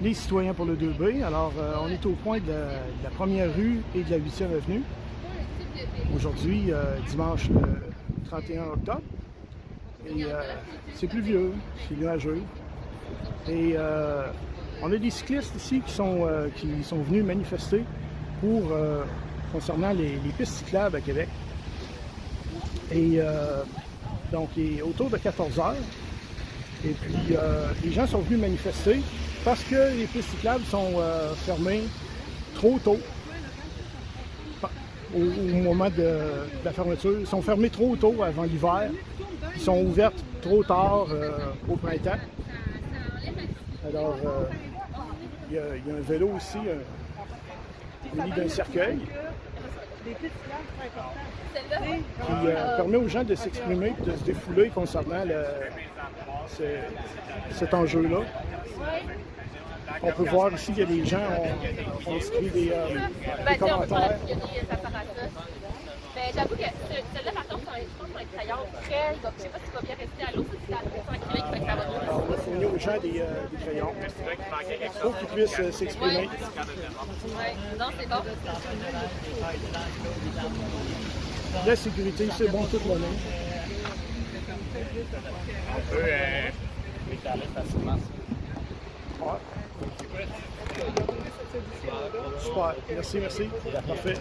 les citoyens pour le 2B. Alors, on est au coin de la première rue et de la 8e avenue. Aujourd'hui, dimanche le 31 octobre. Et c'est pluvieux, c'est nuageux. Et on a des cyclistes ici qui sont venus manifester concernant les pistes cyclables à Québec. Et donc, il est autour de 14 heures. Et puis, les gens sont venus manifester parce que les pistes cyclables sont fermées trop tôt au moment de la fermeture. Ils sont fermés trop tôt avant l'hiver. Ils sont ouvertes trop tard au printemps. Alors, il y a un vélo aussi, muni d'un cercueil, qui permet aux gens de s'exprimer, de se défouler concernant cet enjeu-là. On peut voir ici qu'il y a des gens qui ont inscrit des commentaires. Mais j'avoue que celle-là, par contre, je pense qu'on est crayon prêt, donc je sais pas si ça va bien rester à l'eau, c'est la version acrylique, fait que ça va bien. Alors, on a fourni aux gens des crayons pour qu'ils puissent s'exprimer. Oui, non, c'est bon. La sécurité, c'est bon toute l'année. On peut l'étaler facilement. Ouais. Super, merci, merci. Parfait.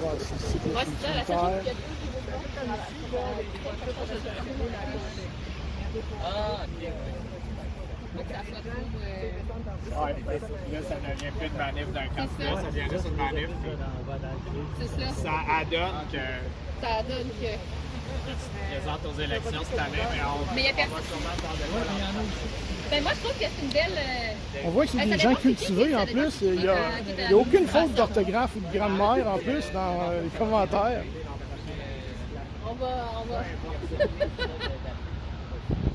Voilà, c'est Ouais, c'est ça, la seule chose qu'il y a Ouais, là, ça devient plus une manif d'un candidat, ça devient juste une manif. c'est ça. Ça adonne que Ça donne que. présente aux élections cette année, mais Mais il y a on personne. va sûrement faire de Ben, moi, je trouve que c'est une belle. On voit que c'est des gens cultivés en plus. Il n'y a aucune faute d'orthographe ou de grammaire en plus dans les commentaires. On va. Je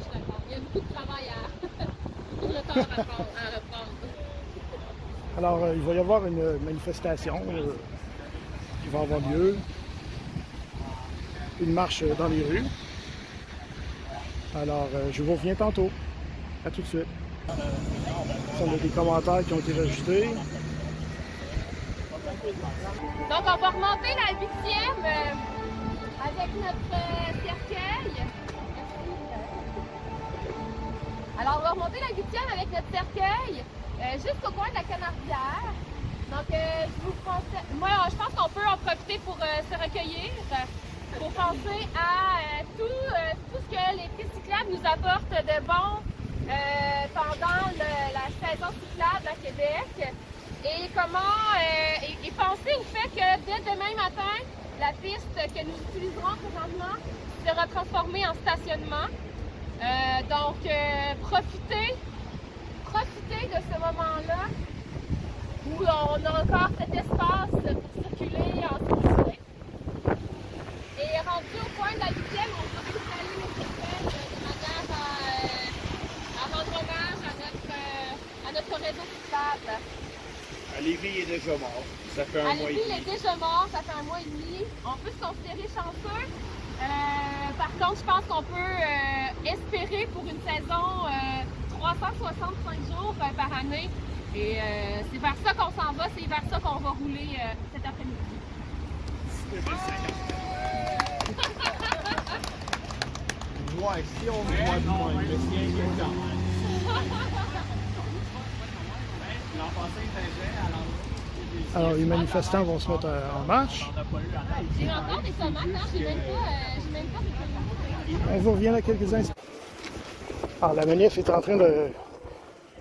suis d'accord. Il y a beaucoup de travail beaucoup de retard à reprendre. Alors, il va y avoir une manifestation qui va avoir lieu. Une marche dans les rues. Alors, je vous reviens tantôt. À tout de suite. On a des commentaires qui ont été rajoutés. Donc, on va remonter la 8e avec notre cercueil. Alors, on va remonter la 8e avec notre cercueil jusqu'au coin de la Canardière. Donc, je vous conseille. Moi, je pense qu'on peut en profiter pour se recueillir, pour penser à tout ce que les pistes cyclables nous apportent de bon pendant la saison cyclable à Québec. Et comment et penser au fait que dès demain matin, la piste que nous utiliserons présentement sera transformée en stationnement. Donc, profitez de ce moment-là où on a encore cet espace pour circuler en sécurité. Et rendu au coin de la 8e, on va installer les espèces de manière à rendre hommage à notre réseau cyclable. À Lévis, il est déjà mort. Ça fait un mois et Lévis, demi. il est déjà mort, ça fait un mois et demi. On peut se considérer chanceux. Par contre, je pense qu'on peut espérer pour une saison 365 jours par année. Et c'est vers ça qu'on s'en va, c'est vers ça qu'on va rouler cet après-midi. Ouais, si on voit du moins, le sien il est temps. L'an passé, il faisait, Alors, les manifestants vont se mettre en marche. J'ai encore des tomates, hein? J'ai même pas des tomates. On vous revient dans quelques instants. Alors, la manif est en train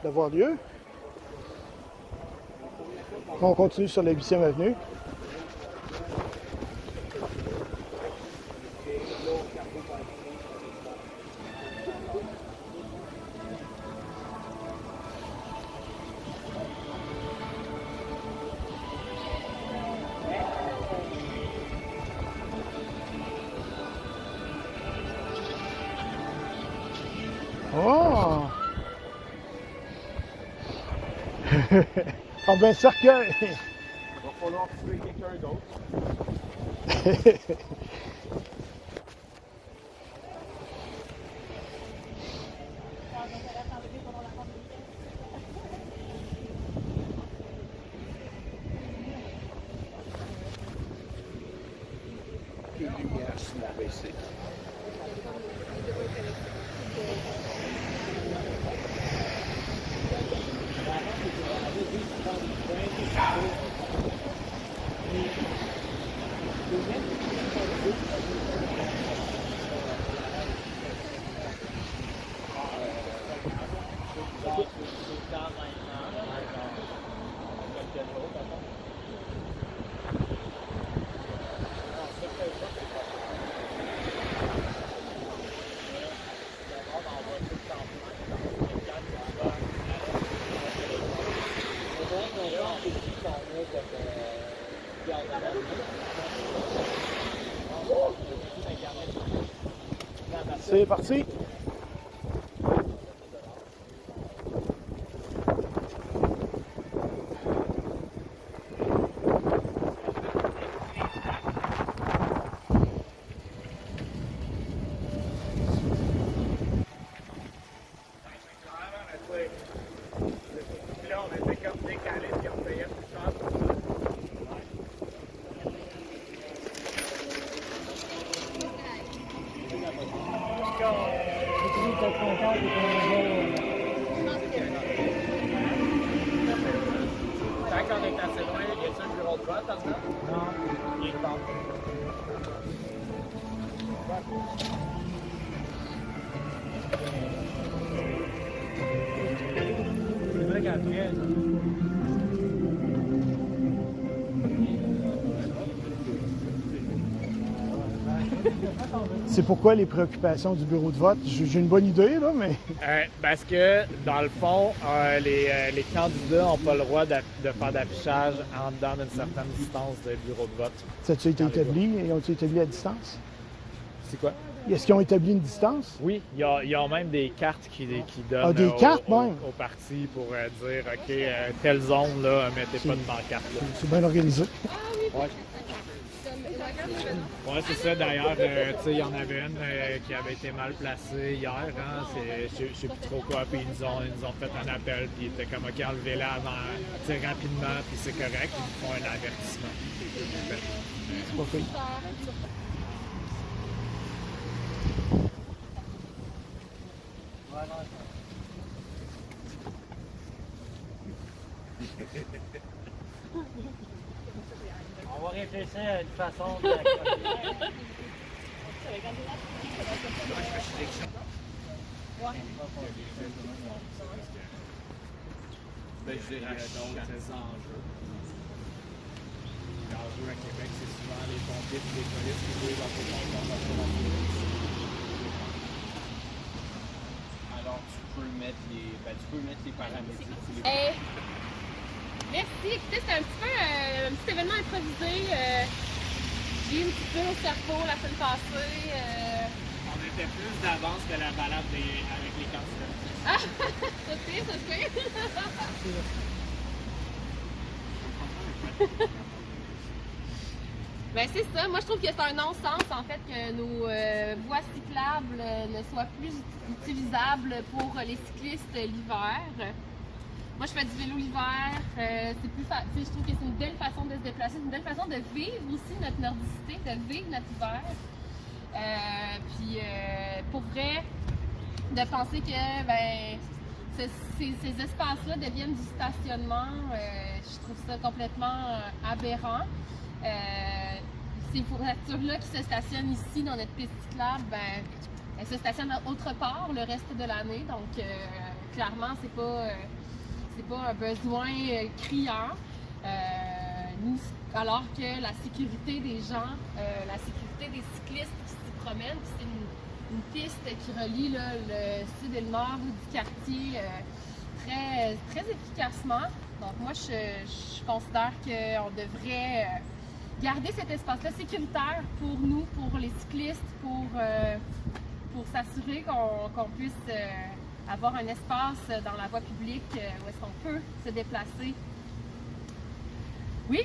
d'avoir lieu. On continue sur la 8e avenue. Oh! Ah ben, cercueil! il va falloir trouver quelqu'un d'autre. sur mon PC. C'est parti. Tant qu'on est assez loin, y a-t-il un bureau de vote en ce moment? Non. Il est tard. C'est vrai qu'après... C'est pourquoi les préoccupations du bureau de vote? J'ai une bonne idée, là, mais... Parce que, dans le fond, les candidats n'ont pas le droit de faire d'affichage en dedans d'une certaine distance des bureaux de vote. Ça a-tu été établi? Et ont-ils établi à distance? C'est quoi? Est-ce qu'ils ont établi une distance? Oui, il y a même des cartes qui donnent des cartes, même? au parti pour dire, OK, telle zone, là, mettez pas de pancarte. Là. C'est bien organisé. Ouais. Oui, c'est ça. D'ailleurs, il y en avait une qui avait été mal placée hier. Hein? Je ne sais plus trop quoi. Puis ils nous ont fait un appel. Puis ils étaient comme, OK, enlevez-la rapidement. Puis c'est correct. Ils nous font un avertissement. C'est pas pire. On va réfléchir à une façon de... Ben, je dirais d'autres enjeux. L'enjeu à Québec, c'est souvent les pompiers et les polices qui jouent dans les informations. Alors, tu peux mettre les paramètres. Merci. Écoutez, c'était un petit événement improvisé. J'ai eu un petit peu au cerveau la semaine passée. On était plus d'avance que la balade avec les candidats. Ah, ça se fait. Ben c'est ça. Moi, je trouve que c'est un non-sens, en fait, que nos voies cyclables ne soient plus utilisables pour les cyclistes l'hiver. Moi, je fais du vélo l'hiver. C'est plus je trouve que c'est une belle façon de se déplacer, c'est une belle façon de vivre aussi notre nordicité, de vivre notre hiver. Pour vrai, de penser que ces espaces-là deviennent du stationnement, je trouve ça complètement aberrant. Ces voitures-là qui se stationnent ici dans notre piste cyclable, elles se stationnent autre part le reste de l'année. Donc, clairement, c'est pas un besoin criant. Alors que la sécurité des gens, la sécurité des cyclistes qui s'y promènent, c'est une piste qui relie là, le sud et le nord du quartier très, très efficacement. Donc moi, je considère qu'on devrait garder cet espace-là sécuritaire pour nous, pour les cyclistes, pour s'assurer qu'on puisse avoir un espace dans la voie publique où est-ce qu'on peut se déplacer. Oui?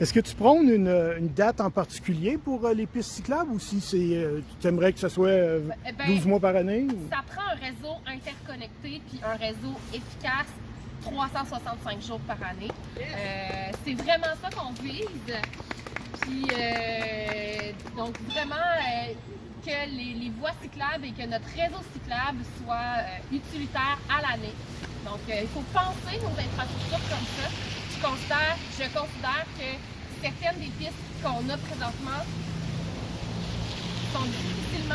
Est-ce que tu prônes une date en particulier pour les pistes cyclables ou si tu aimerais que ce soit 12 mois par année? Ou? Ça prend un réseau interconnecté puis un réseau efficace 365 jours par année. C'est vraiment ça qu'on vise. Puis, donc vraiment, que les voies cyclables et que notre réseau cyclable soit utilitaire à l'année. Donc, il faut penser nos infrastructures comme ça. Je considère que certaines des pistes qu'on a présentement sont difficiles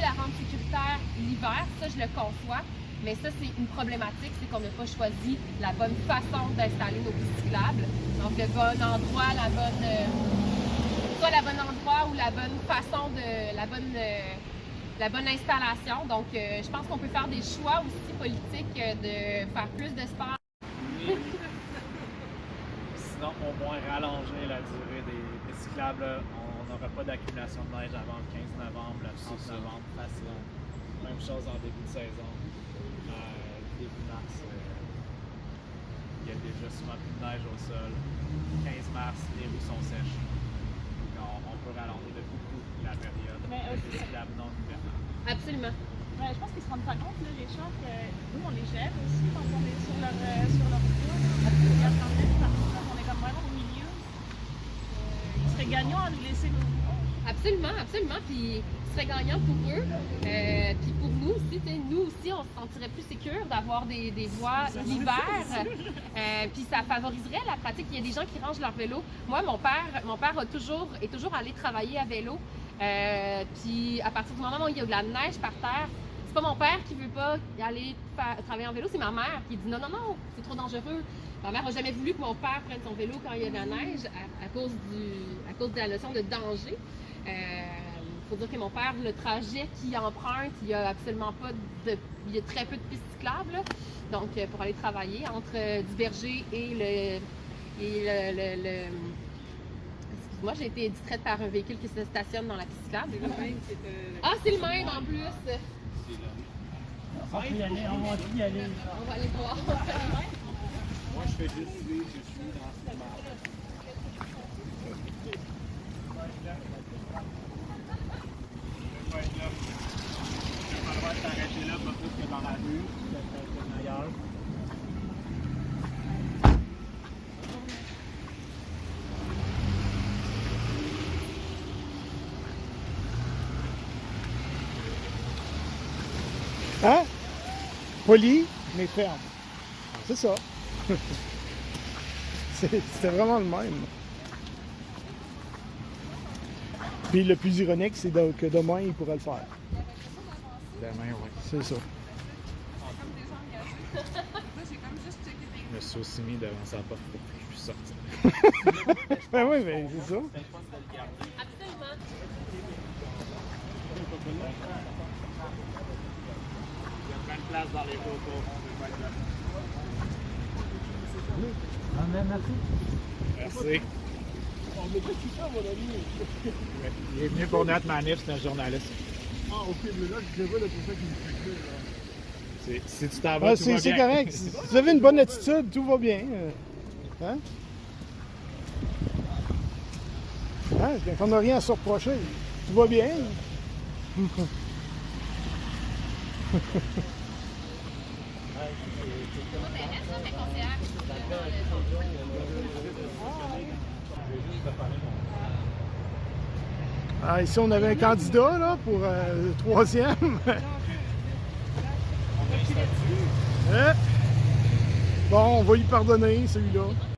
à rendre sécuritaires l'hiver. Ça, je le conçois. Mais ça, c'est une problématique, c'est qu'on n'a pas choisi la bonne façon d'installer nos pistes cyclables. Donc, le bon endroit, soit le bon endroit ou la bonne façon la bonne installation. Donc, je pense qu'on peut faire des choix aussi politiques de faire plus de sport. Sinon, au moins rallonger la durée des cyclables. On n'aura pas d'accumulation de neige avant le 15 novembre, le 30 novembre, facile. Même chose en début de saison. Début mars, il y a déjà souvent plus de neige au sol. 15 mars, les rues sont sèches. Donc, on peut rallonger de beaucoup la période des cyclables non hivernales. Absolument. Ouais, je pense qu'ils se rendent pas compte, là, les gens, que nous, on les gèle aussi quand on est sur leur tour. On est comme vraiment au milieu. Ils seraient gagnants à nous laisser nous. Absolument, absolument. Puis, ce serait gagnant pour eux. Puis pour nous aussi, nous aussi, on se sentirait plus sécure d'avoir des voies l'hiver. Puis ça favoriserait la pratique. Il y a des gens qui rangent leur vélo. Moi, mon père est toujours allé travailler à vélo. Puis à partir du moment où il y a de la neige par terre, c'est pas mon père qui veut pas y aller travailler en vélo, c'est ma mère qui dit non, c'est trop dangereux. Ma mère n'a jamais voulu que mon père prenne son vélo quand il y a de la neige à cause de la notion de danger. Il faut dire que mon père, le trajet qu'il emprunte, il y a absolument pas il y a très peu de pistes cyclables. Là. Donc, pour aller travailler entre du berger et Excuse-moi, j'ai été distraite par un véhicule qui se stationne dans la piste cyclable. Ah, c'est le même en plus! On va y aller, on va y aller. On va aller voir. Moi, je fais juste suivre, je suis dans ce moment. On va s'arrêter là, pas plus que dans la rue, que ailleurs. Hein? Poli, mais ferme. C'est ça. C'était vraiment le même. Puis le plus ironique, c'est que demain, il pourrait le faire. Demain, oui. C'est ça. Je me suis aussi mis devant sa porte pour que je puisse sortir. Ben oui, mais c'est ça. Absolument. Il y a plein de place dans les locaux. Merci. Merci. On était super, mon ami. Il est venu pour notre manif, c'est un journaliste. Ah, ok, mais là, je vois, c'est ça qui me fait là. Si tu t'en vas, Ah, tout va c'est bien. correct. Si vous avez une bonne attitude, tout va bien. Hein? Hein? On n'a rien à se reprocher. Tout va bien. Ah, ici, on avait un candidat là, pour le troisième. Bon, on va lui pardonner, celui-là.